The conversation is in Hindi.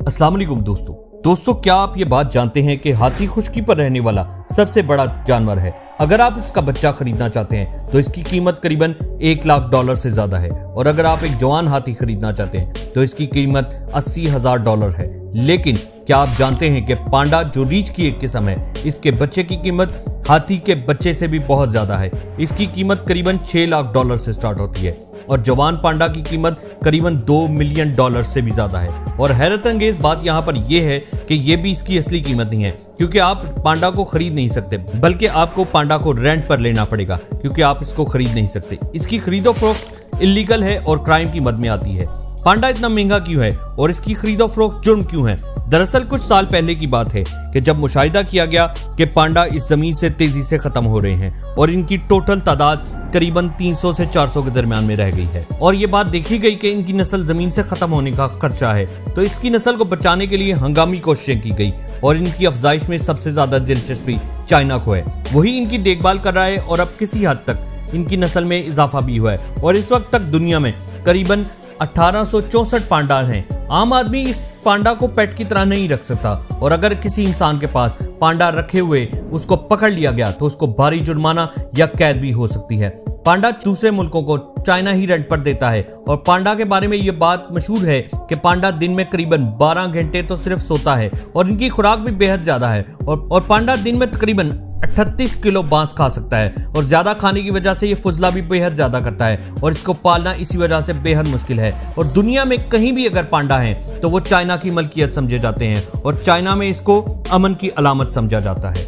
अस्सलाम वालेकुम दोस्तों, क्या आप ये बात जानते हैं कि हाथी खुश्की पर रहने वाला सबसे बड़ा जानवर है। अगर आप इसका बच्चा खरीदना चाहते हैं तो इसकी कीमत करीबन $1 लाख से ज्यादा है, और अगर आप एक जवान हाथी खरीदना चाहते हैं तो इसकी कीमत $80,000 है। लेकिन क्या आप जानते हैं कि पांडा जो रीछ की एक किस्म है, इसके बच्चे की कीमत हाथी के बच्चे से भी बहुत ज्यादा है। इसकी कीमत करीबन $6 लाख से स्टार्ट होती है और जवान पांडा की कीमत करीबन $2 मिलियन से भी ज्यादा है। और हैरत अंगेज बात यहाँ पर यह है कि ये भी इसकी असली कीमत नहीं है, क्योंकि आप पांडा को खरीद नहीं सकते, बल्कि आपको पांडा को रेंट पर लेना पड़ेगा, क्योंकि आप इसको खरीद नहीं सकते। इसकी खरीदो फरोख्त इलीगल है और क्राइम की मद में आती है। पांडा इतना महंगा क्यों है और इसकी खरीदो फरोख्त जुर्म क्यों है? दरअसल कुछ साल पहले की बात है कि जब मुशाहिदा किया गया कि पांडा इस जमीन से तेजी से खत्म हो रहे हैं और इनकी टोटल तादाद करीबन 300 से 400 के दरमियान में रह गई है, और ये बात देखी गई कि इनकी नस्ल जमीन से खत्म होने का खर्चा है, तो इसकी नस्ल को बचाने के लिए हंगामी कोशिशें की गई और इनकी अफजाइश में सबसे ज्यादा दिलचस्पी चाइना को है। वही इनकी देखभाल कर रहा है और अब किसी हद तक इनकी नस्ल में इजाफा भी हुआ है और इस वक्त तक दुनिया में करीबन 1864 पांडा हैं। आम आदमी इस पांडा को पेट की तरह नहीं रख सकता, और अगर किसी इंसान के पास पांडा रखे हुए उसको पकड़ लिया गया तो उसको भारी जुर्माना या कैद भी हो सकती है। पांडा दूसरे मुल्कों को चाइना ही रेंट पर देता है, और पांडा के बारे में ये बात मशहूर है कि पांडा दिन में करीबन 12 घंटे तो सिर्फ सोता है और इनकी खुराक भी बेहद ज्यादा है, और पांडा दिन में तकरीबन 38 किलो बांस खा सकता है, और ज्यादा खाने की वजह से ये फुजला भी बेहद ज्यादा करता है, और इसको पालना इसी वजह से बेहद मुश्किल है। और दुनिया में कहीं भी अगर पांडा है तो वो चाइना की मलकियत समझे जाते हैं, और चाइना में इसको अमन की अलामत समझा जाता है।